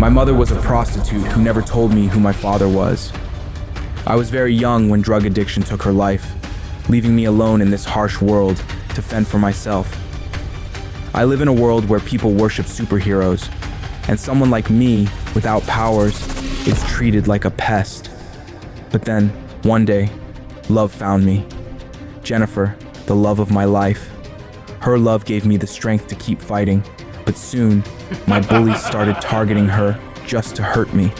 My mother was a prostitute who never told me who my father was. I was very young when drug addiction took her life, leaving me alone in this harsh world to fend for myself. I live in a world where people worship superheroes, and someone like me, without powers, is treated like a pest. But then, one day, love found me. Jennifer, the love of my life. Her love gave me the strength to keep fighting, but soon, my bullies started targeting her just to hurt me.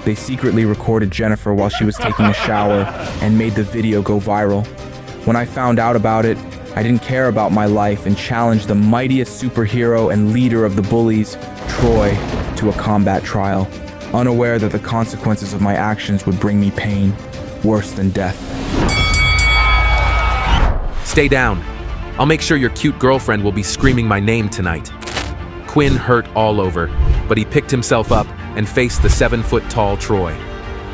They secretly recorded Jennifer while she was taking a shower and made the video go viral. When I found out about it, I didn't care about my life and challenged the mightiest superhero and leader of the bullies, Troy, to a combat trial, unaware that the consequences of my actions would bring me pain worse than death. Stay down. I'll make sure your cute girlfriend will be screaming my name tonight. Quinn hurt all over, but he picked himself up and faced the 7-foot-tall Troy.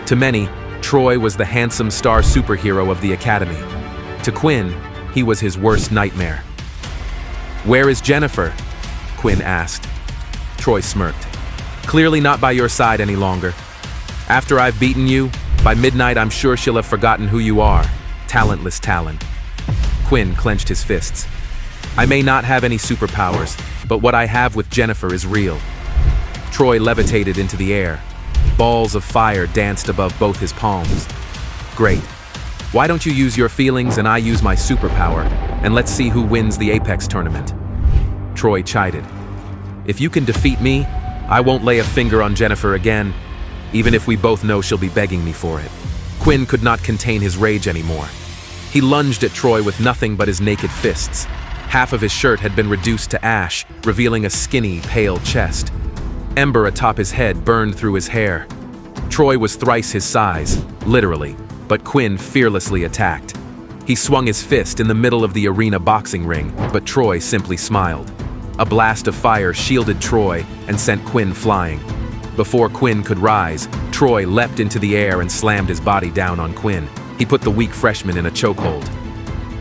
To many, Troy was the handsome star superhero of the academy. To Quinn, he was his worst nightmare. "Where is Jennifer?" Quinn asked. Troy smirked. "Clearly not by your side any longer. After I've beaten you, by midnight I'm sure she'll have forgotten who you are, talentless Talon." Quinn clenched his fists. "I may not have any superpowers, but what I have with Jennifer is real." Troy levitated into the air. Balls of fire danced above both his palms. "Great. Why don't you use your feelings and I use my superpower, and let's see who wins the Apex tournament?" Troy chided. "If you can defeat me, I won't lay a finger on Jennifer again, even if we both know she'll be begging me for it." Quinn could not contain his rage anymore. He lunged at Troy with nothing but his naked fists. Half of his shirt had been reduced to ash, revealing a skinny, pale chest. Ember atop his head burned through his hair. Troy was thrice his size, literally, but Quinn fearlessly attacked. He swung his fist in the middle of the arena boxing ring, but Troy simply smiled. A blast of fire shielded Troy and sent Quinn flying. Before Quinn could rise, Troy leapt into the air and slammed his body down on Quinn. He put the weak freshman in a chokehold.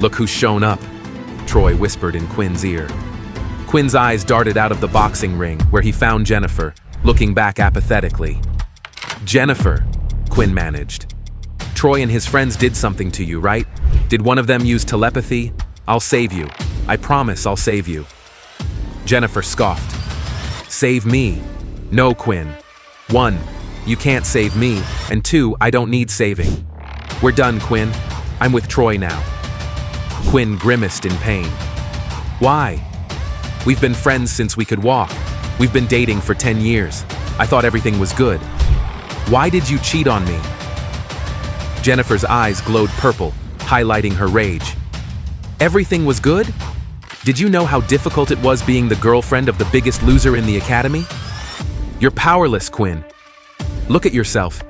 "Look who's shown up," Troy whispered in Quinn's ear. Quinn's eyes darted out of the boxing ring, where he found Jennifer, looking back apathetically. "Jennifer," Quinn managed. "Troy and his friends did something to you, right? Did one of them use telepathy? I'll save you. I promise I'll save you." Jennifer scoffed. "Save me? No, Quinn. 1, you can't save me, and 2, I don't need saving. We're done, Quinn. I'm with Troy now." Quinn grimaced in pain. "Why? We've been friends since we could walk. We've been dating for 10 years. I thought everything was good. Why did you cheat on me?" Jennifer's eyes glowed purple, highlighting her rage. "Everything was good? Did you know how difficult it was being the girlfriend of the biggest loser in the academy? You're powerless, Quinn. Look at yourself.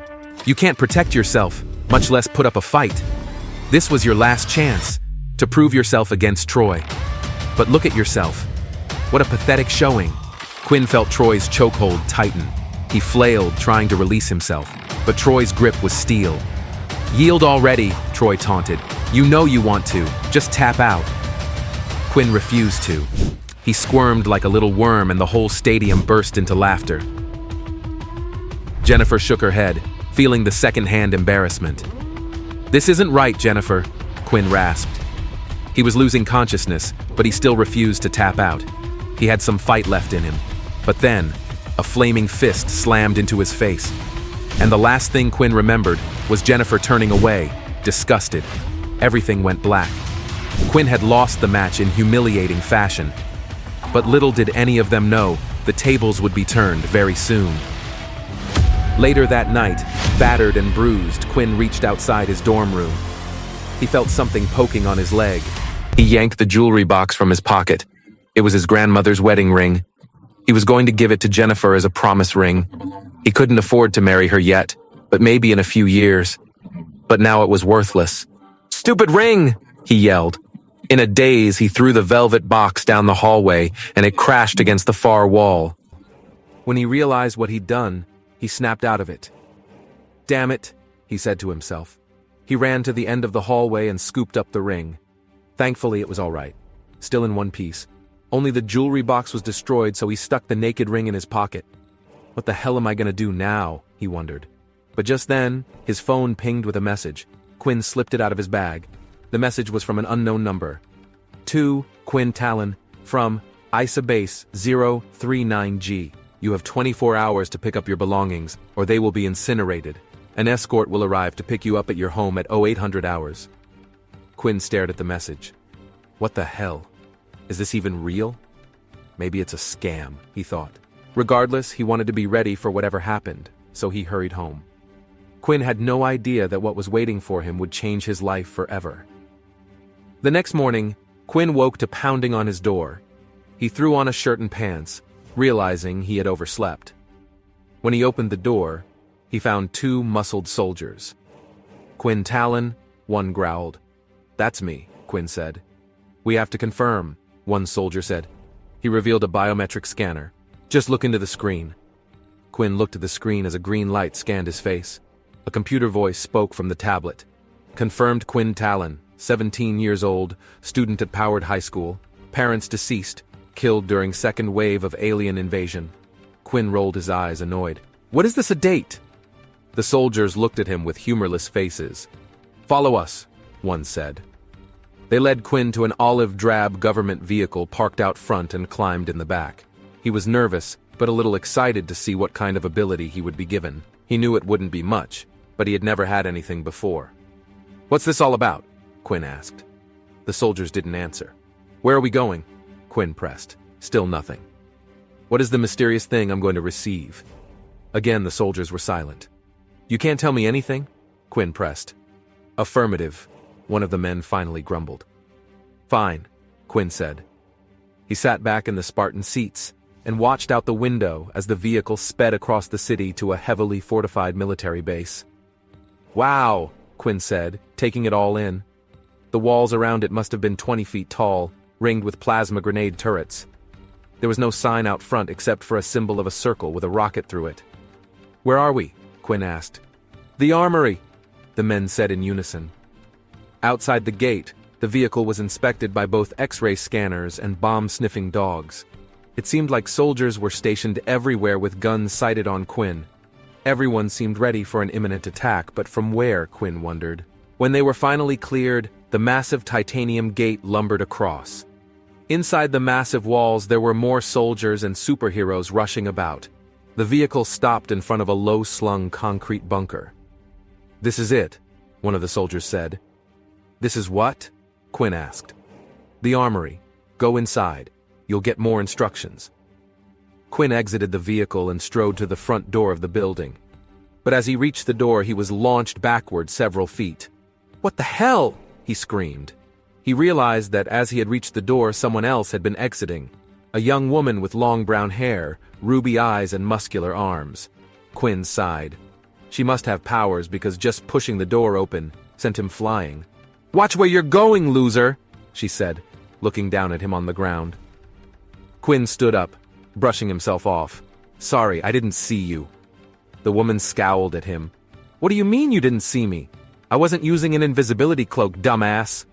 You can't protect yourself, much less put up a fight. This was your last chance to prove yourself against Troy. But look at yourself. What a pathetic showing." Quinn felt Troy's chokehold tighten. He flailed, trying to release himself, but Troy's grip was steel. "Yield already," Troy taunted. "You know you want to. Just tap out." Quinn refused to. He squirmed like a little worm and the whole stadium burst into laughter. Jennifer shook her head, feeling the second-hand embarrassment. "This isn't right, Jennifer," Quinn rasped. He was losing consciousness, but he still refused to tap out. He had some fight left in him. But then, a flaming fist slammed into his face. And the last thing Quinn remembered was Jennifer turning away, disgusted. Everything went black. Quinn had lost the match in humiliating fashion. But little did any of them know, the tables would be turned very soon. Later that night, battered and bruised, Quinn reached outside his dorm room. He felt something poking on his leg. He yanked the jewelry box from his pocket. It was his grandmother's wedding ring. He was going to give it to Jennifer as a promise ring. He couldn't afford to marry her yet, but maybe in a few years. But now it was worthless. "Stupid ring!" he yelled. In a daze, he threw the velvet box down the hallway, and it crashed against the far wall. When he realized what he'd done, he snapped out of it. "Damn it," he said to himself. He ran to the end of the hallway and scooped up the ring. Thankfully, it was all right. Still in one piece. Only the jewelry box was destroyed, so he stuck the naked ring in his pocket. What the hell am I gonna do now? He wondered. But just then, his phone pinged with a message. Quinn slipped it out of his bag. The message was from an unknown number. To Quinn Talon, from ISA Base 039G. You have 24 hours to pick up your belongings, or they will be incinerated. An escort will arrive to pick you up at your home at 0800 hours. Quinn stared at the message. What the hell? Is this even real? Maybe it's a scam, he thought. Regardless, he wanted to be ready for whatever happened, so he hurried home. Quinn had no idea that what was waiting for him would change his life forever. The next morning, Quinn woke to pounding on his door. He threw on a shirt and pants, realizing he had overslept. When he opened the door, he found two muscled soldiers. Quinn Talon, one growled. That's me, Quinn said. We have to confirm, one soldier said. He revealed a biometric scanner. Just look into the screen. Quinn looked at the screen as a green light scanned his face. A computer voice spoke from the tablet. Confirmed Quinn Talon, 17 years old, student at Powered High School, parents deceased, killed during second wave of alien invasion. Quinn rolled his eyes, annoyed. What is this a date? The soldiers looked at him with humorless faces. Follow us, one said. They led Quinn to an olive-drab government vehicle parked out front and climbed in the back. He was nervous, but a little excited to see what kind of ability he would be given. He knew it wouldn't be much, but he had never had anything before. What's this all about? Quinn asked. The soldiers didn't answer. Where are we going? Quinn pressed. Still nothing. What is the mysterious thing I'm going to receive? Again, the soldiers were silent. You can't tell me anything? Quinn pressed. Affirmative, one of the men finally grumbled. Fine, Quinn said. He sat back in the Spartan seats and watched out the window as the vehicle sped across the city to a heavily fortified military base. Wow, Quinn said, taking it all in. The walls around it must have been 20 feet tall, ringed with plasma grenade turrets. There was no sign out front except for a symbol of a circle with a rocket through it. Where are we? Quinn asked. The armory, the men said in unison. Outside the gate, the vehicle was inspected by both X-ray scanners and bomb-sniffing dogs. It seemed like soldiers were stationed everywhere with guns sighted on Quinn. Everyone seemed ready for an imminent attack, but from where, Quinn wondered. When they were finally cleared, the massive titanium gate lumbered across. Inside the massive walls there were more soldiers and superheroes rushing about. The vehicle stopped in front of a low-slung concrete bunker. This is it, one of the soldiers said. This is what? Quinn asked. The armory. Go inside. You'll get more instructions. Quinn exited the vehicle and strode to the front door of the building. But as he reached the door, he was launched backward several feet. What the hell? He screamed. He realized that as he had reached the door, someone else had been exiting. A young woman with long brown hair, ruby eyes, and muscular arms. Quinn sighed. She must have powers because just pushing the door open sent him flying. Watch where you're going, loser, she said, looking down at him on the ground. Quinn stood up, brushing himself off. Sorry, I didn't see you. The woman scowled at him. What do you mean you didn't see me? I wasn't using an invisibility cloak, dumbass.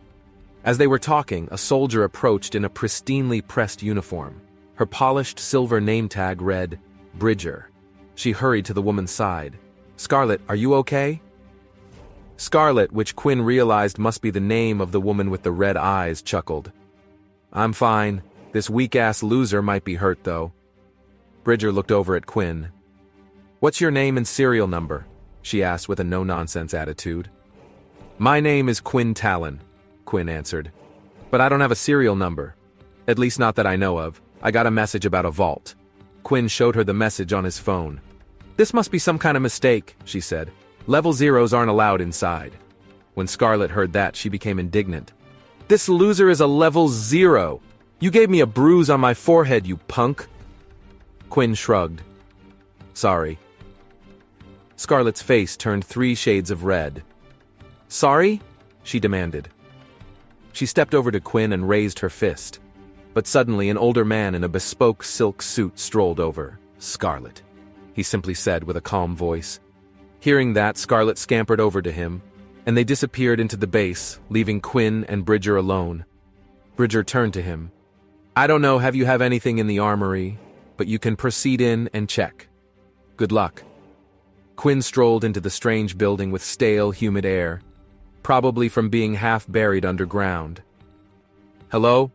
As they were talking, a soldier approached in a pristinely pressed uniform. Her polished silver name tag read, Bridger. She hurried to the woman's side. Scarlet, are you okay? Scarlet, which Quinn realized must be the name of the woman with the red eyes, chuckled. I'm fine. This weak-ass loser might be hurt, though. Bridger looked over at Quinn. What's your name and serial number? She asked with a no-nonsense attitude. My name is Quinn Talon, Quinn answered. But I don't have a serial number. At least not that I know of. I got a message about a vault. Quinn showed her the message on his phone. This must be some kind of mistake, she said. Level zeros aren't allowed inside. When Scarlet heard that, she became indignant. This loser is a level 0. You gave me a bruise on my forehead, you punk. Quinn shrugged. Sorry. Scarlet's face turned 3 shades of red. Sorry? She demanded. She stepped over to Quinn and raised her fist. But suddenly an older man in a bespoke silk suit strolled over. Scarlet, he simply said with a calm voice. Hearing that, Scarlet scampered over to him, and they disappeared into the base, leaving Quinn and Bridger alone. Bridger turned to him. I don't know if you have anything in the armory, but you can proceed in and check. Good luck." Quinn strolled into the strange building with stale, humid air, probably from being half buried underground. "Hello?"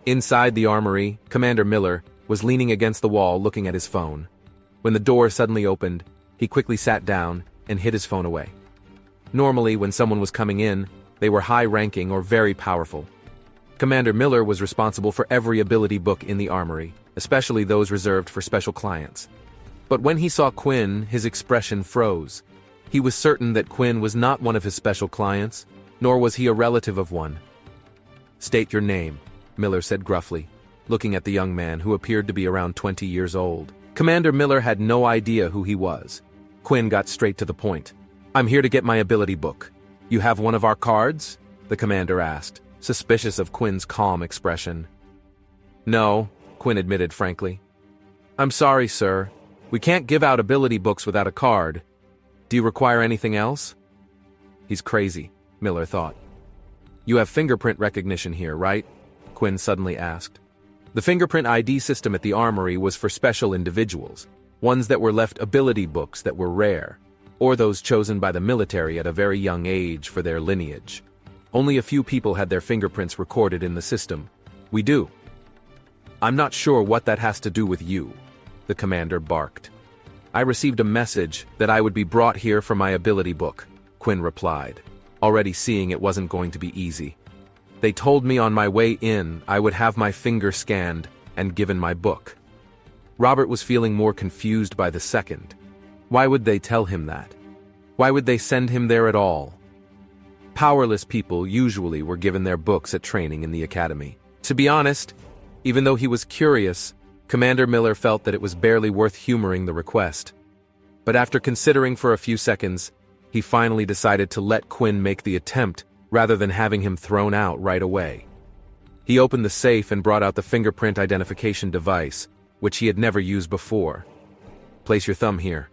Inside the armory, Commander Miller was leaning against the wall looking at his phone. When the door suddenly opened, he quickly sat down and hid his phone away. Normally, when someone was coming in, they were high-ranking or very powerful. Commander Miller was responsible for every ability book in the armory, especially those reserved for special clients. But when he saw Quinn, his expression froze. He was certain that Quinn was not one of his special clients, nor was he a relative of one. "State your name," Miller said gruffly, looking at the young man who appeared to be around 20 years old. Commander Miller had no idea who he was. Quinn got straight to the point. "I'm here to get my ability book. You have one of our cards?" the commander asked, suspicious of Quinn's calm expression. "No," Quinn admitted frankly. "I'm sorry, sir. We can't give out ability books without a card. Do you require anything else?" He's crazy, Miller thought. "You have fingerprint recognition here, right?" Quinn suddenly asked. The fingerprint ID system at the armory was for special individuals, ones that were left ability books that were rare, or those chosen by the military at a very young age for their lineage. Only a few people had their fingerprints recorded in the system. "We do." "I'm not sure what that has to do with you," the commander barked. "I received a message that I would be brought here for my ability book," Quinn replied, already seeing it wasn't going to be easy. "They told me on my way in I would have my finger scanned and given my book." Robert was feeling more confused by the second. Why would they tell him that? Why would they send him there at all? Powerless people usually were given their books at training in the academy. To be honest, even though he was curious, Commander Miller felt that it was barely worth humoring the request. But after considering for a few seconds, he finally decided to let Quinn make the attempt rather than having him thrown out right away. He opened the safe and brought out the fingerprint identification device, which he had never used before. "Place your thumb here."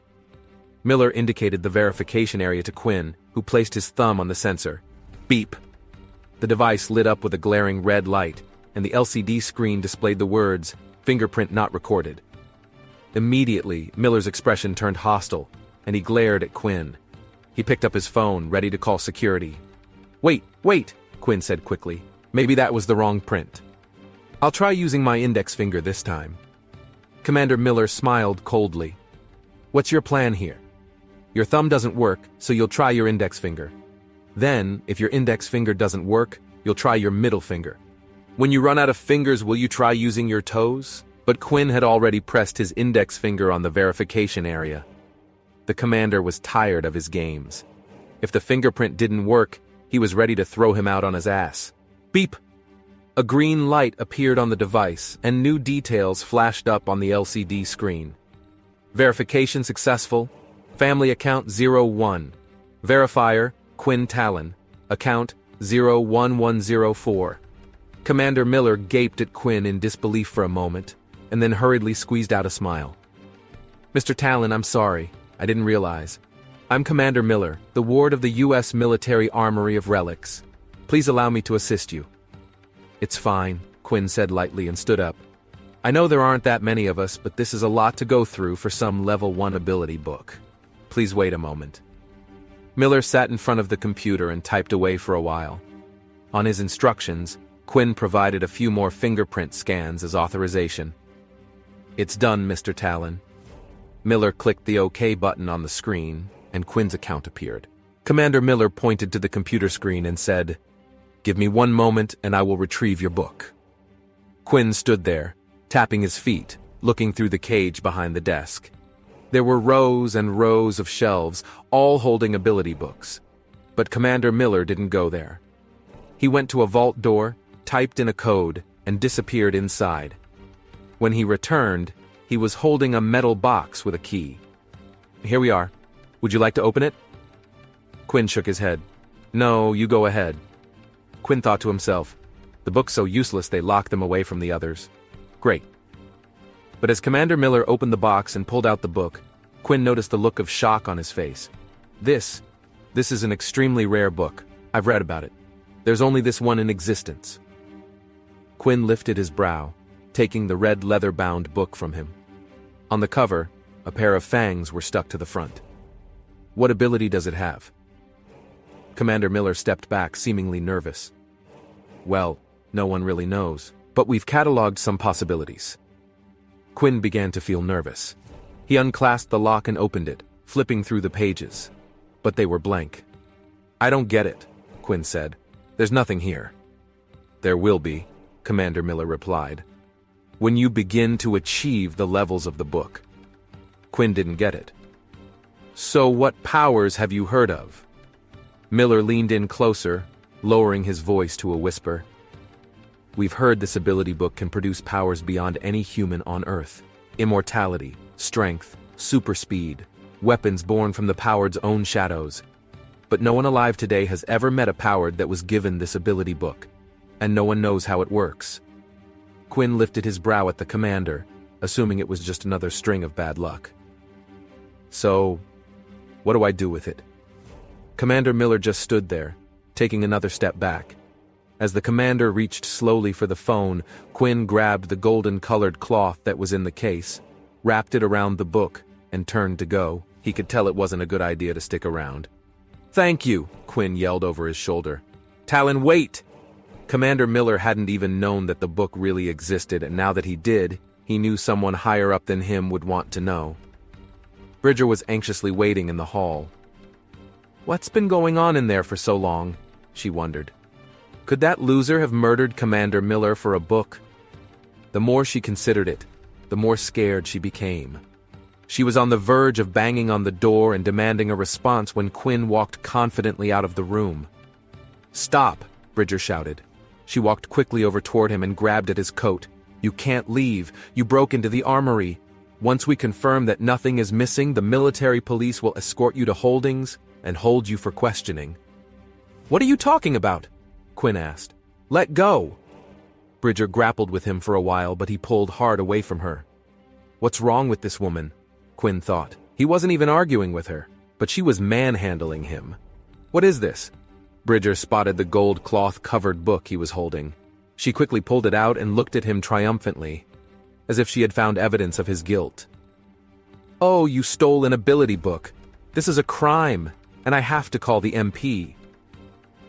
Miller indicated the verification area to Quinn, who placed his thumb on the sensor. Beep! The device lit up with a glaring red light, and the LCD screen displayed the words, "Fingerprint not recorded." Immediately, Miller's expression turned hostile, and he glared at Quinn. He picked up his phone, ready to call security. Wait, Quinn said quickly. "Maybe that was the wrong print. I'll try using my index finger this time." Commander Miller smiled coldly. "What's your plan here? Your thumb doesn't work, so you'll try your index finger. Then, if your index finger doesn't work, you'll try your middle finger. When you run out of fingers, will you try using your toes?" But Quinn had already pressed his index finger on the verification area. The commander was tired of his games. If the fingerprint didn't work, he was ready to throw him out on his ass. Beep! A green light appeared on the device, and new details flashed up on the LCD screen. Verification successful. Family account 01. Verifier, Quinn Talon. Account 01104. Commander Miller gaped at Quinn in disbelief for a moment, and then hurriedly squeezed out a smile. "Mr. Talon, I'm sorry. I didn't realize. I'm Commander Miller, the ward of the U.S. Military Armory of Relics. Please allow me to assist you." "It's fine," Quinn said lightly and stood up. "I know there aren't that many of us, but this is a lot to go through for some level 1 ability book. Please wait a moment." Miller sat in front of the computer and typed away for a while. On his instructions, Quinn provided a few more fingerprint scans as authorization. "It's done, Mr. Talon." Miller clicked the OK button on the screen, and Quinn's account appeared. Commander Miller pointed to the computer screen and said, "Give me 1 moment and I will retrieve your book." Quinn stood there, tapping his feet, looking through the cage behind the desk. There were rows and rows of shelves, all holding ability books. But Commander Miller didn't go there. He went to a vault door, typed in a code, and disappeared inside. When he returned, he was holding a metal box with a key. "Here we are. Would you like to open it?" Quinn shook his head. "No, you go ahead." Quinn thought to himself, the book's so useless they locked them away from the others. Great. But as Commander Miller opened the box and pulled out the book, Quinn noticed the look of shock on his face. This is an extremely rare book. I've read about it. There's only this one in existence." Quinn lifted his brow, taking the red leather-bound book from him. On the cover, A pair of fangs were stuck to the front. What ability does it have? Commander Miller stepped back, seemingly nervous. Well, no one really knows, but we've cataloged some possibilities. Quinn began to feel nervous. He unclasped the lock and opened it, flipping through the pages. But they were blank. I don't get it, Quinn said. There's nothing here. There will be, Commander Miller replied. When you begin to achieve the levels of the book. Quinn didn't get it. So what powers have you heard of? Miller leaned in closer, lowering his voice to a whisper. We've heard this ability book can produce powers beyond any human on Earth. Immortality, strength, super speed, weapons born from the powered's own shadows. But no one alive today has ever met a powered that was given this ability book, and no one knows how it works. Quinn lifted his brow at the commander, assuming it was just another string of bad luck. So, what do I do with it? Commander Miller just stood there, taking another step back. As the commander reached slowly for the phone, Quinn grabbed the golden-colored cloth that was in the case, wrapped it around the book, and turned to go. He could tell it wasn't a good idea to stick around. Thank you, Quinn yelled over his shoulder. Talon, wait! Commander Miller hadn't even known that the book really existed, and now that he did, he knew someone higher up than him would want to know. Bridger was anxiously waiting in the hall. What's been going on in there for so long? She wondered. Could that loser have murdered Commander Miller for a book? The more she considered it, the more scared she became. She was on the verge of banging on the door and demanding a response when Quinn walked confidently out of the room. Stop, Bridger shouted. She walked quickly over toward him and grabbed at his coat. You can't leave. You broke into the armory. Once we confirm that nothing is missing, the military police will escort you to holdings and hold you for questioning. What are you talking about? Quinn asked. Let go. Bridger grappled with him for a while, but he pulled hard away from her. What's wrong with this woman? Quinn thought. He wasn't even arguing with her, but she was manhandling him. What is this? Bridger spotted the gold cloth-covered book he was holding. She quickly pulled it out and looked at him triumphantly, as if she had found evidence of his guilt. Oh, you stole an ability book. This is a crime, and I have to call the MP.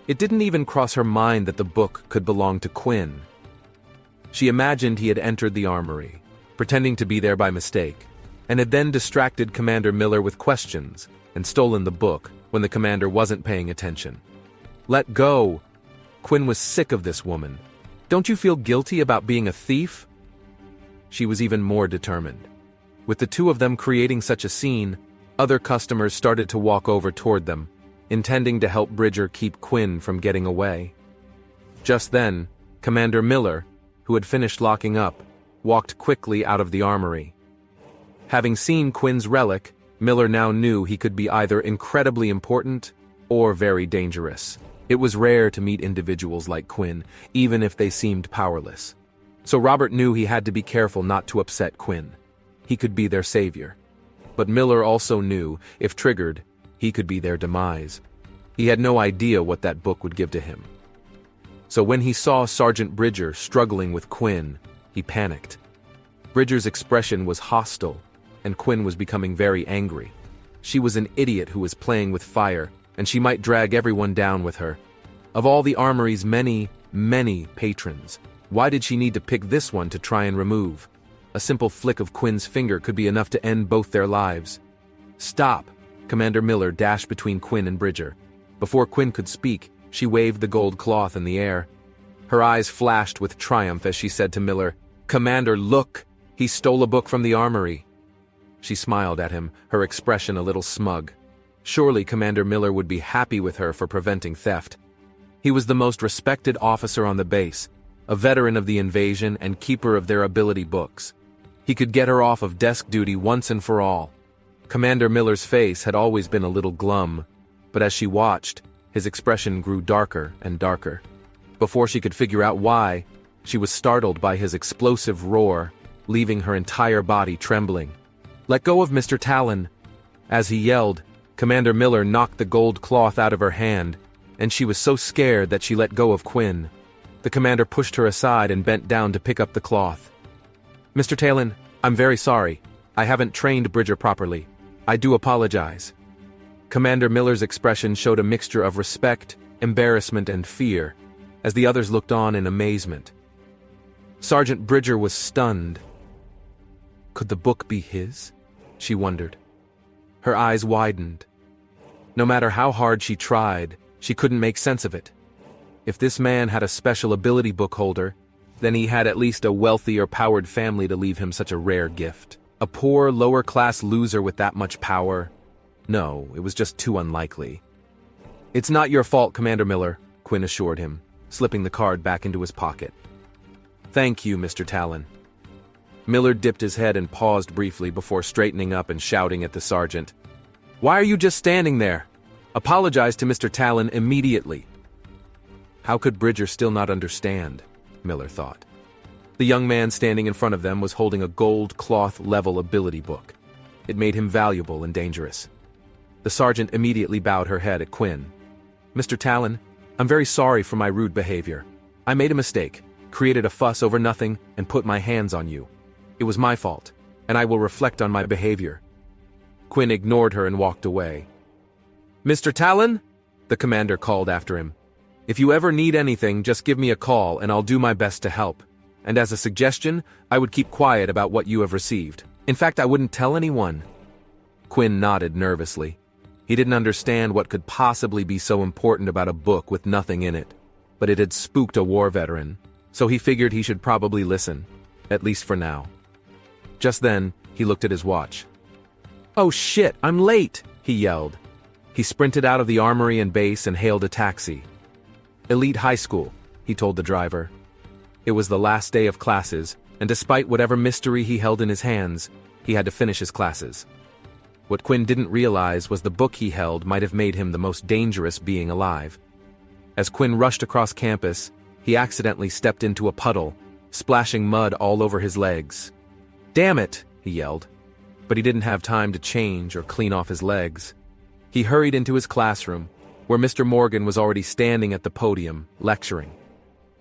It didn't even cross her mind that the book could belong to Quinn. She imagined he had entered the armory, pretending to be there by mistake, and had then distracted Commander Miller with questions and stolen the book when the commander wasn't paying attention. Let go! Quinn was sick of this woman. Don't you feel guilty about being a thief? She was even more determined. With the two of them creating such a scene, other customers started to walk over toward them, intending to help Bridger keep Quinn from getting away. Just then, Commander Miller, who had finished locking up, walked quickly out of the armory. Having seen Quinn's relic, Miller now knew he could be either incredibly important or very dangerous. It was rare to meet individuals like Quinn, even if they seemed powerless. So Robert knew he had to be careful not to upset Quinn. He could be their savior. But Miller also knew, if triggered, he could be their demise. He had no idea what that book would give to him. So when he saw Sergeant Bridger struggling with Quinn, he panicked. Bridger's expression was hostile, and Quinn was becoming very angry. She was an idiot who was playing with fire, and she might drag everyone down with her. Of all the armory's many, many patrons, why did she need to pick this one to try and remove? A simple flick of Quinn's finger could be enough to end both their lives. Stop! Commander Miller dashed between Quinn and Bridger. Before Quinn could speak, she waved the gold cloth in the air. Her eyes flashed with triumph as she said to Miller, Commander, look! He stole a book from the armory. She smiled at him, her expression a little smug. Surely Commander Miller would be happy with her for preventing theft. He was the most respected officer on the base, a veteran of the invasion and keeper of their ability books. He could get her off of desk duty once and for all. Commander Miller's face had always been a little glum, but as she watched, his expression grew darker and darker. Before she could figure out why, she was startled by his explosive roar, leaving her entire body trembling. Let go of Mr. Talon! As he yelled, Commander Miller knocked the gold cloth out of her hand, and she was so scared that she let go of Quinn. The commander pushed her aside and bent down to pick up the cloth. Mr. Talon, I'm very sorry. I haven't trained Bridger properly. I do apologize. Commander Miller's expression showed a mixture of respect, embarrassment, and fear, as the others looked on in amazement. Sergeant Bridger was stunned. Could the book be his? She wondered. Her eyes widened. No matter how hard she tried, she couldn't make sense of it. If this man had a special ability book holder, then he had at least a wealthy or powered family to leave him such a rare gift. A poor, lower-class loser with that much power? No, it was just too unlikely. It's not your fault, Commander Miller, Quinn assured him, slipping the card back into his pocket. Thank you, Mr. Talon. Miller dipped his head and paused briefly before straightening up and shouting at the sergeant. Why are you just standing there? Apologize to Mr. Talon immediately. How could Bridger still not understand? Miller thought. The young man standing in front of them was holding a gold cloth-level ability book. It made him valuable and dangerous. The sergeant immediately bowed her head at Quinn. Mr. Talon, I'm very sorry for my rude behavior. I made a mistake, created a fuss over nothing, and put my hands on you. It was my fault, and I will reflect on my behavior. Quinn ignored her and walked away. Mr. Talon? The commander called after him. If you ever need anything, just give me a call and I'll do my best to help. And as a suggestion, I would keep quiet about what you have received. In fact, I wouldn't tell anyone. Quinn nodded nervously. He didn't understand what could possibly be so important about a book with nothing in it. But it had spooked a war veteran, so he figured he should probably listen, at least for now. Just then, he looked at his watch. Oh shit, I'm late, he yelled. He sprinted out of the armory and base and hailed a taxi. Elite High School, he told the driver. It was the last day of classes, and despite whatever mystery he held in his hands, he had to finish his classes. What Quinn didn't realize was the book he held might have made him the most dangerous being alive. As Quinn rushed across campus, he accidentally stepped into a puddle, splashing mud all over his legs. Damn it, he yelled. But he didn't have time to change or clean off his legs. He hurried into his classroom, where Mr. Morgan was already standing at the podium, lecturing.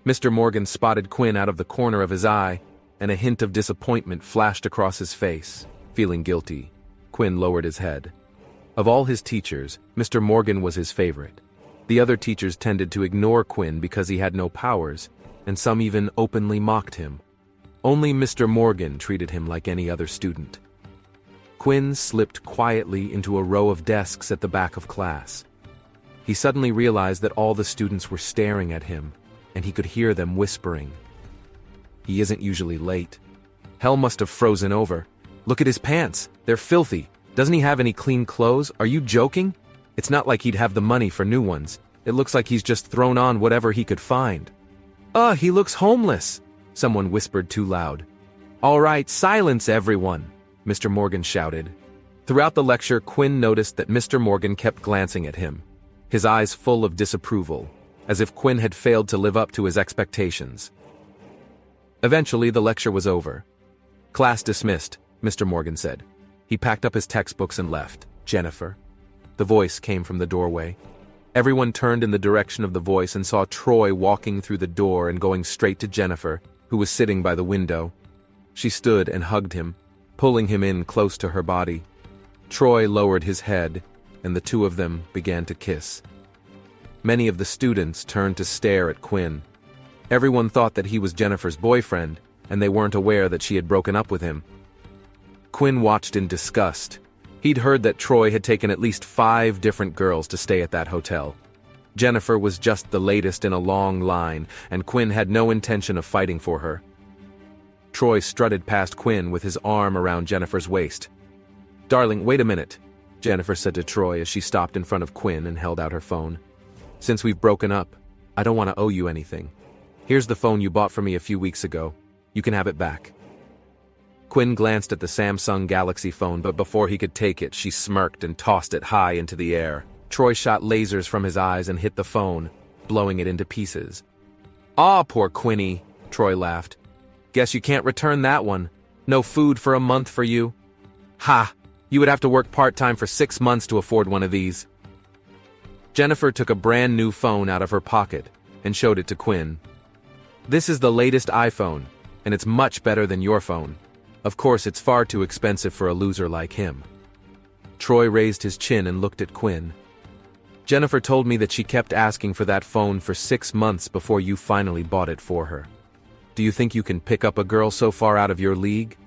Mr. Morgan spotted Quinn out of the corner of his eye, and a hint of disappointment flashed across his face. Feeling guilty, Quinn lowered his head. Of all his teachers, Mr. Morgan was his favorite. The other teachers tended to ignore Quinn because he had no powers, and some even openly mocked him. Only Mr. Morgan treated him like any other student. Quinn slipped quietly into a row of desks at the back of class. He suddenly realized that all the students were staring at him, and he could hear them whispering. He isn't usually late. Hell must have frozen over. Look at his pants. They're filthy. Doesn't he have any clean clothes? Are you joking? It's not like he'd have the money for new ones. It looks like he's just thrown on whatever he could find. He looks homeless, someone whispered too loud. All right, silence everyone, Mr. Morgan shouted. Throughout the lecture, Quinn noticed that Mr. Morgan kept glancing at him, his eyes full of disapproval, as if Quinn had failed to live up to his expectations. Eventually, the lecture was over. Class dismissed, Mr. Morgan said. He packed up his textbooks and left. Jennifer. The voice came from the doorway. Everyone turned in the direction of the voice and saw Troy walking through the door and going straight to Jennifer, who was sitting by the window. She stood and hugged him, pulling him in close to her body. Troy lowered his head, and the two of them began to kiss. Many of the students turned to stare at Quinn. Everyone thought that he was Jennifer's boyfriend, and they weren't aware that she had broken up with him. Quinn watched in disgust. He'd heard that Troy had taken at least 5 different girls to stay at that hotel. Jennifer was just the latest in a long line, and Quinn had no intention of fighting for her. Troy strutted past Quinn with his arm around Jennifer's waist. "Darling, wait a minute," Jennifer said to Troy as she stopped in front of Quinn and held out her phone. "Since we've broken up, I don't want to owe you anything. Here's the phone you bought for me a few weeks ago. You can have it back." Quinn glanced at the Samsung Galaxy phone, but before he could take it, she smirked and tossed it high into the air. Troy shot lasers from his eyes and hit the phone, blowing it into pieces. "Aw, poor Quinny," Troy laughed. "Guess you can't return that one. No food for a month for you." "Ha! You would have to work part-time for 6 months to afford one of these." Jennifer took a brand new phone out of her pocket and showed it to Quinn. "This is the latest iPhone, and it's much better than your phone. Of course, it's far too expensive for a loser like him. Troy raised his chin and looked at Quinn. Jennifer told me that she kept asking for that phone for 6 months before you finally bought it for her. Do you think you can pick up a girl so far out of your league?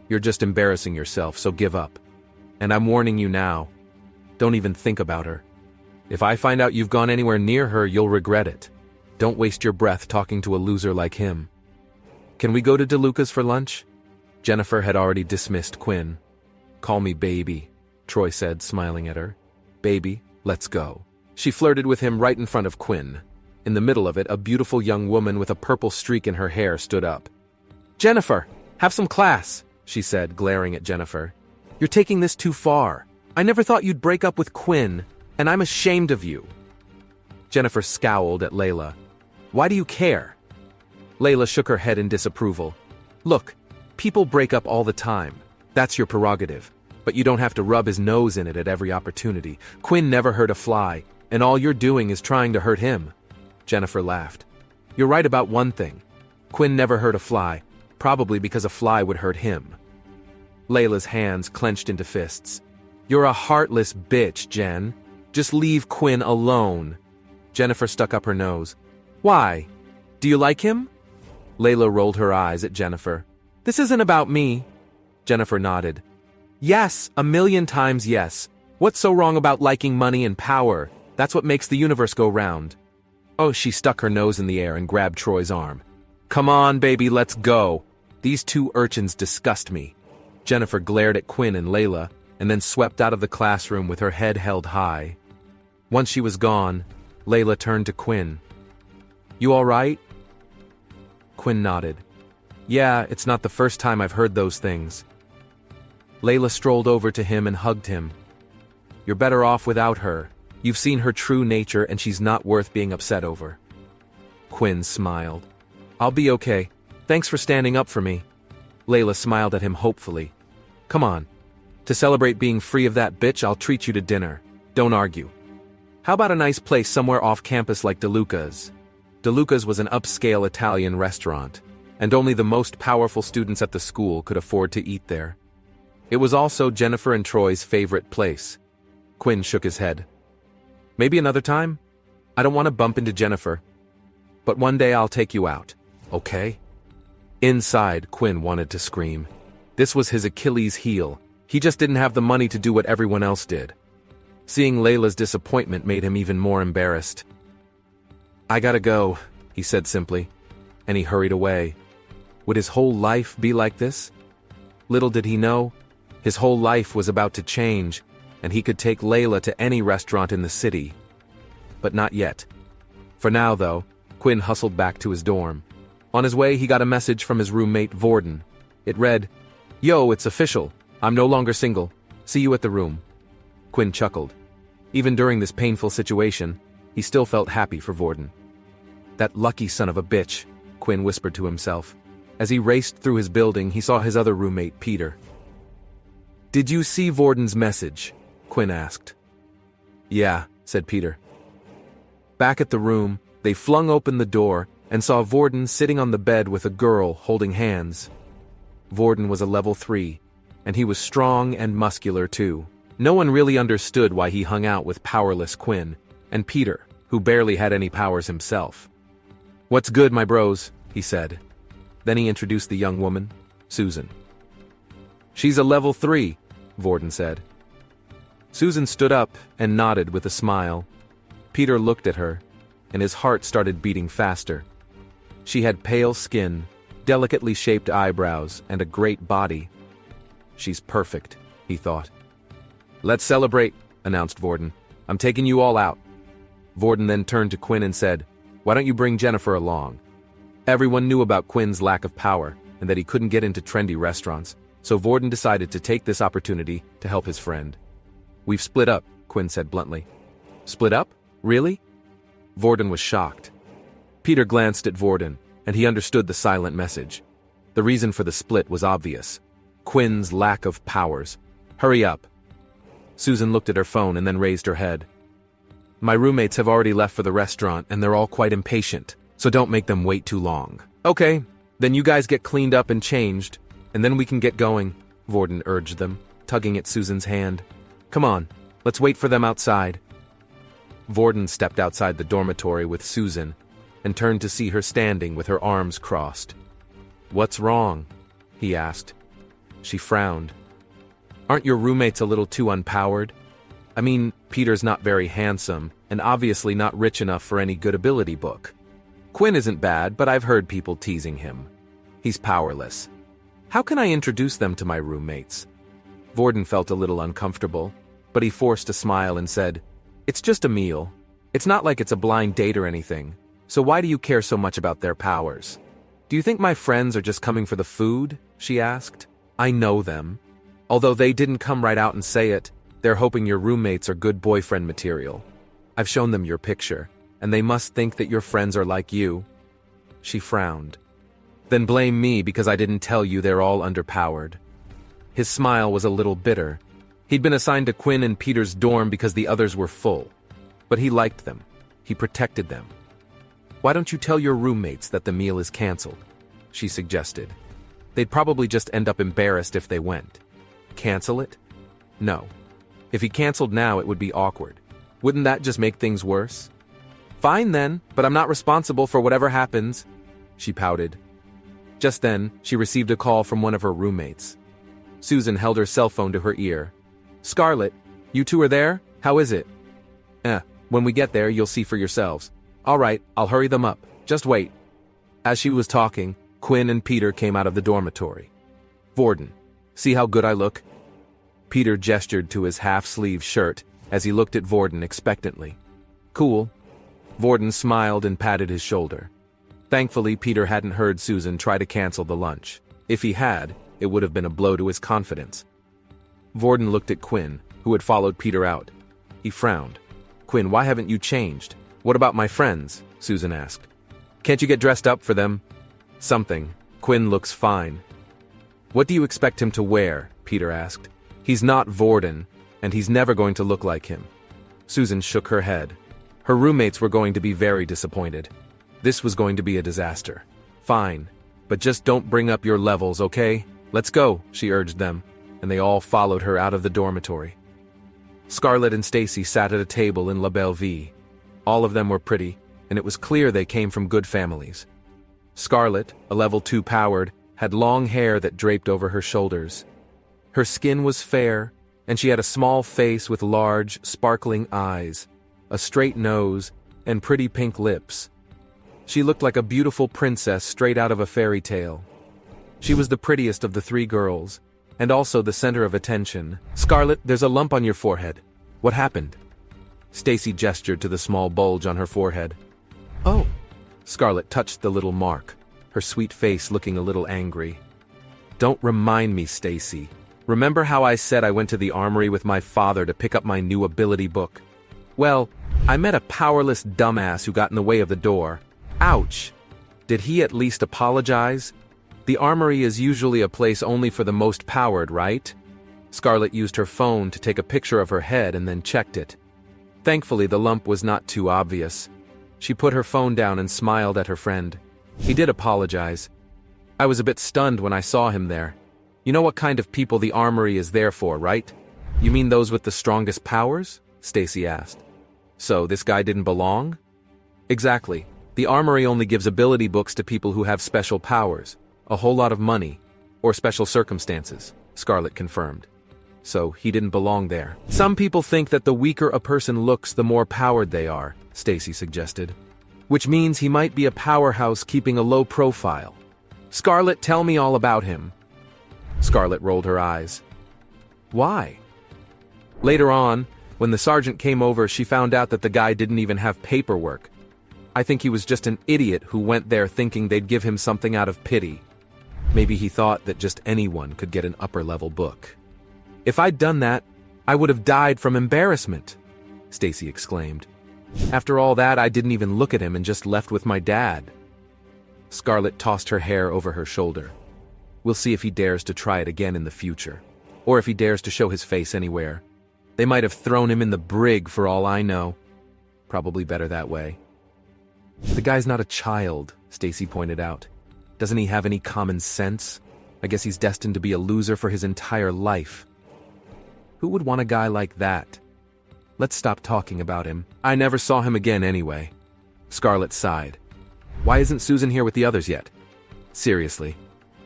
You're just embarrassing yourself, so give up. And I'm warning you now. Don't even think about her. If I find out you've gone anywhere near her, you'll regret it. Don't waste your breath talking to a loser like him. Can we go to DeLuca's for lunch? Jennifer had already dismissed Quinn. Call me baby, Troy said, smiling at her. Baby, let's go. She flirted with him right in front of Quinn. In the middle of it, a beautiful young woman with a purple streak in her hair stood up. Jennifer, have some class, she said, glaring at Jennifer. You're taking this too far. I never thought you'd break up with Quinn, and I'm ashamed of you. Jennifer scowled at Layla. Why do you care? Layla shook her head in disapproval. Look, people break up all the time. That's your prerogative. But you don't have to rub his nose in it at every opportunity. Quinn never hurt a fly, and all you're doing is trying to hurt him. Jennifer laughed. You're right about one thing. Quinn never hurt a fly, probably because a fly would hurt him. Layla's hands clenched into fists. You're a heartless bitch, Jen. Just leave Quinn alone. Jennifer stuck up her nose. Why? Do you like him? Layla rolled her eyes at Jennifer. This isn't about me. Jennifer nodded. Yes, 1,000,000 times yes. What's so wrong about liking money and power? That's what makes the universe go round. Oh, she stuck her nose in the air and grabbed Troy's arm. Come on, baby, let's go. These two urchins disgust me. Jennifer glared at Quinn and Layla, and then swept out of the classroom with her head held high. Once she was gone, Layla turned to Quinn. You all right? Quinn nodded. Yeah, it's not the first time I've heard those things. Layla strolled over to him and hugged him. You're better off without her. You've seen her true nature and she's not worth being upset over. Quinn smiled. I'll be okay. Thanks for standing up for me. Layla smiled at him hopefully. Come on. To celebrate being free of that bitch, I'll treat you to dinner. Don't argue. How about a nice place somewhere off campus like DeLuca's? DeLuca's was an upscale Italian restaurant, and only the most powerful students at the school could afford to eat there. It was also Jennifer and Troy's favorite place. Quinn shook his head. Maybe another time? I don't want to bump into Jennifer. But one day I'll take you out, okay? Inside, Quinn wanted to scream. This was his Achilles heel. He just didn't have the money to do what everyone else did. Seeing Layla's disappointment made him even more embarrassed. I gotta go, he said simply, and he hurried away. Would his whole life be like this? Little did he know, his whole life was about to change, and he could take Layla to any restaurant in the city. But not yet. For now, though, Quinn hustled back to his dorm. On his way, he got a message from his roommate, Vorden. It read, Yo, it's official. I'm no longer single. See you at the room. Quinn chuckled. Even during this painful situation, he still felt happy for Vorden. That lucky son of a bitch, Quinn whispered to himself. As he raced through his building, he saw his other roommate, Peter. Did you see Vorden's message? Quinn asked. Yeah, said Peter. Back at the room, they flung open the door and saw Vorden sitting on the bed with a girl holding hands. Vorden was a level 3, and he was strong and muscular too. No one really understood why he hung out with powerless Quinn, and Peter, who barely had any powers himself. What's good, my bros, he said. Then he introduced the young woman, Susan. She's a level 3, Vorden said. Susan stood up and nodded with a smile. Peter looked at her, and his heart started beating faster. She had pale skin, delicately shaped eyebrows, and a great body. She's perfect, he thought. Let's celebrate, announced Vorden. I'm taking you all out. Vorden then turned to Quinn and said, Why don't you bring Jennifer along? Everyone knew about Quinn's lack of power, and that he couldn't get into trendy restaurants, so Vorden decided to take this opportunity to help his friend. We've split up, Quinn said bluntly. Split up? Really? Vorden was shocked. Peter glanced at Vorden, and he understood the silent message. The reason for the split was obvious. Quinn's lack of powers. Hurry up. Susan looked at her phone and then raised her head. My roommates have already left for the restaurant, and they're all quite impatient, so don't make them wait too long. Okay, then you guys get cleaned up and changed. and then we can get going, Vorden urged them, tugging at Susan's hand. Come on, let's wait for them outside. Vorden stepped outside the dormitory with Susan and turned to see her standing with her arms crossed. What's wrong? He asked. She frowned. Aren't your roommates a little too unpowered? I mean, Peter's not very handsome, and obviously not rich enough for any good ability book. Quinn isn't bad, but I've heard people teasing him. He's powerless. How can I introduce them to my roommates? Vorden felt a little uncomfortable, but he forced a smile and said, It's just a meal. It's not like it's a blind date or anything, so why do you care so much about their powers? Do you think my friends are just coming for the food? She asked. I know them. Although they didn't come right out and say it, they're hoping your roommates are good boyfriend material. I've shown them your picture, and they must think that your friends are like you. She frowned. Then blame me because I didn't tell you they're all underpowered. His smile was a little bitter. He'd been assigned to Quinn and Peter's dorm because the others were full. But he liked them. He protected them. Why don't you tell your roommates that the meal is canceled? She suggested. They'd probably just end up embarrassed if they went. Cancel it? No. If he canceled now, it would be awkward. Wouldn't that just make things worse? Fine then, but I'm not responsible for whatever happens. She pouted. Just then, she received a call from one of her roommates. Susan held her cell phone to her ear. Scarlett, you two are there? How is it? When we get there, you'll see for yourselves. All right, I'll hurry them up. Just wait. As she was talking, Quinn and Peter came out of the dormitory. Vorden, see how good I look? Peter gestured to his half-sleeved shirt as he looked at Vorden expectantly. Cool. Vorden smiled and patted his shoulder. Thankfully, Peter hadn't heard Susan try to cancel the lunch. If he had, it would have been a blow to his confidence. Vorden looked at Quinn, who had followed Peter out. He frowned. Quinn, why haven't you changed? What about my friends? Susan asked. Can't you get dressed up for them? Something. Quinn looks fine. What do you expect him to wear? Peter asked. He's not Vorden, and he's never going to look like him. Susan shook her head. Her roommates were going to be very disappointed. This was going to be a disaster. Fine, but just don't bring up your levels, okay? Let's go, she urged them, and they all followed her out of the dormitory. Scarlett and Stacy sat at a table in La Belle Vie. All of them were pretty, and it was clear they came from good families. Scarlett, a level 2 powered, had long hair that draped over her shoulders. Her skin was fair, and she had a small face with large, sparkling eyes, a straight nose, and pretty pink lips. She looked like a beautiful princess straight out of a fairy tale. She was the prettiest of the 3 girls, and also the center of attention. Scarlett, there's a lump on your forehead. What happened? Stacy gestured to the small bulge on her forehead. Oh. Scarlett touched the little mark, her sweet face looking a little angry. Don't remind me, Stacy. Remember how I said I went to the armory with my father to pick up my new ability book? Well, I met a powerless dumbass who got in the way of the door. Ouch! Did he at least apologize? The armory is usually a place only for the most powered, right? Scarlett used her phone to take a picture of her head and then checked it. Thankfully, the lump was not too obvious. She put her phone down and smiled at her friend. He did apologize. I was a bit stunned when I saw him there. You know what kind of people the armory is there for, right? You mean those with the strongest powers? Stacy asked. So, this guy didn't belong? Exactly. The armory only gives ability books to people who have special powers, a whole lot of money, or special circumstances, Scarlett confirmed. So, he didn't belong there. Some people think that the weaker a person looks, the more powered they are, Stacy suggested. Which means he might be a powerhouse keeping a low profile. Scarlett, tell me all about him. Scarlett rolled her eyes. Why? Later on, when the sergeant came over, she found out that the guy didn't even have paperwork. I think he was just an idiot who went there thinking they'd give him something out of pity. Maybe he thought that just anyone could get an upper-level book. If I'd done that, I would have died from embarrassment, Stacy exclaimed. After all that, I didn't even look at him and just left with my dad. Scarlett tossed her hair over her shoulder. We'll see if he dares to try it again in the future, or if he dares to show his face anywhere. They might have thrown him in the brig for all I know. Probably better that way. The guy's not a child, Stacy pointed out. Doesn't he have any common sense? I guess he's destined to be a loser for his entire life. Who would want a guy like that? Let's stop talking about him. I never saw him again anyway. Scarlett sighed. Why isn't Susan here with the others yet? Seriously.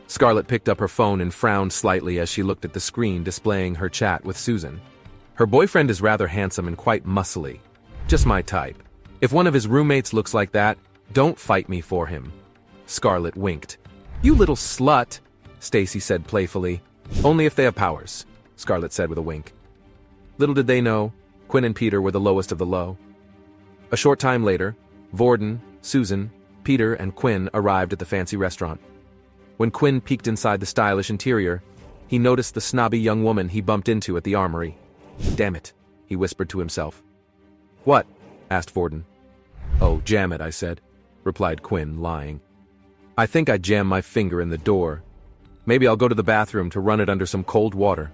Scarlett picked up her phone and frowned slightly as she looked at the screen displaying her chat with Susan. Her boyfriend is rather handsome and quite muscly. Just my type. If one of his roommates looks like that, don't fight me for him. Scarlett winked. You little slut, Stacy said playfully. Only if they have powers, Scarlett said with a wink. Little did they know, Quinn and Peter were the lowest of the low. A short time later, Vorden, Susan, Peter, and Quinn arrived at the fancy restaurant. When Quinn peeked inside the stylish interior, he noticed the snobby young woman he bumped into at the armory. Damn it, he whispered to himself. What? Asked Vorden. Oh, jam it, I said, replied Quinn, lying. I think I jammed my finger in the door. Maybe I'll go to the bathroom to run it under some cold water.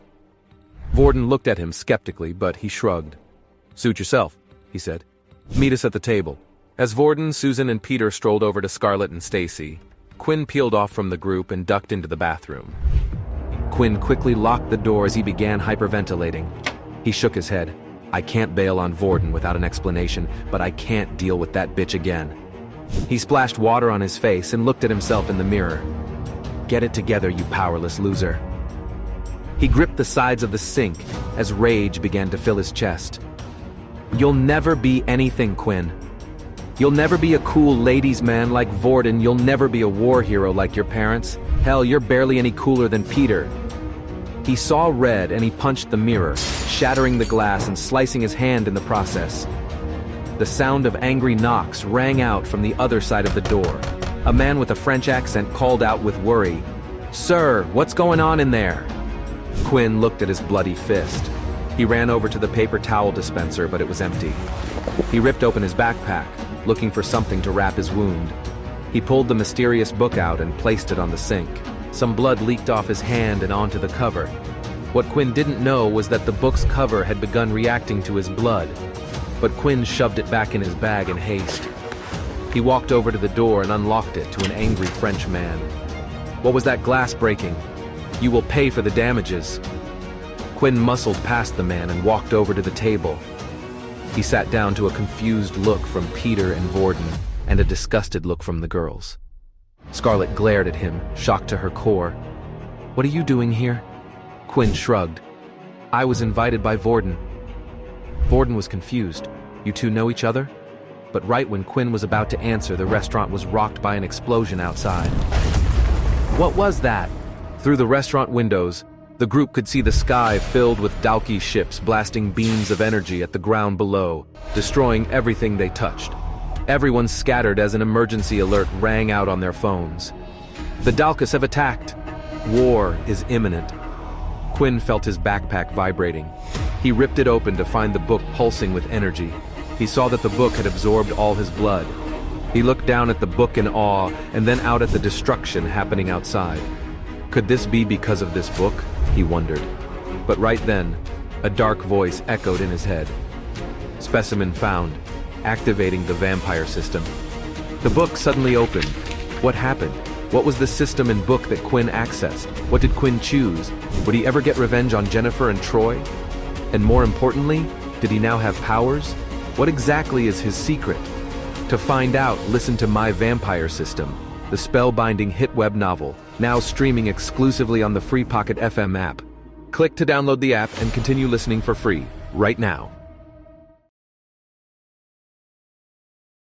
Vorden looked at him skeptically, but he shrugged. Suit yourself, he said. Meet us at the table. As Vorden, Susan, and Peter strolled over to Scarlett and Stacy, Quinn peeled off from the group and ducked into the bathroom. Quinn quickly locked the door as he began hyperventilating. He shook his head. I can't bail on Vorden without an explanation, but I can't deal with that bitch again. He splashed water on his face and looked at himself in the mirror. Get it together, you powerless loser. He gripped the sides of the sink as rage began to fill his chest. You'll never be anything, Quinn. You'll never be a cool ladies' man like Vorden. You'll never be a war hero like your parents. Hell, you're barely any cooler than Peter. He saw red and he punched the mirror, shattering the glass and slicing his hand in the process. The sound of angry knocks rang out from the other side of the door. A man with a French accent called out with worry, Sir, what's going on in there? Quinn looked at his bloody fist. He ran over to the paper towel dispenser, but it was empty. He ripped open his backpack, looking for something to wrap his wound. He pulled the mysterious book out and placed it on the sink. Some blood leaked off his hand and onto the cover. What Quinn didn't know was that the book's cover had begun reacting to his blood. But Quinn shoved it back in his bag in haste. He walked over to the door and unlocked it to an angry French man. What was that glass breaking? You will pay for the damages. Quinn muscled past the man and walked over to the table. He sat down to a confused look from Peter and Vorden, and a disgusted look from the girls. Scarlett glared at him, shocked to her core. What are you doing here? Quinn shrugged. I was invited by Vorden. Vorden was confused. You two know each other? But right when Quinn was about to answer, the restaurant was rocked by an explosion outside. What was that? Through the restaurant windows, the group could see the sky filled with Dalki ships blasting beams of energy at the ground below, destroying everything they touched. Everyone scattered as an emergency alert rang out on their phones. The Dalkas have attacked. War is imminent. Quinn felt his backpack vibrating. He ripped it open to find the book pulsing with energy. He saw that the book had absorbed all his blood. He looked down at the book in awe and then out at the destruction happening outside. Could this be because of this book? He wondered. But right then, a dark voice echoed in his head. Specimen found. Activating the vampire system. The book suddenly opened. What happened? What was the system and book that Quinn accessed? What did Quinn choose? Would he ever get revenge on Jennifer and Troy? And more importantly, did he now have powers? What exactly is his secret? To find out, listen to My Vampire System, the spellbinding hit web novel, now streaming exclusively on the free Pocket FM app. Click to download the app and continue listening for free, right now.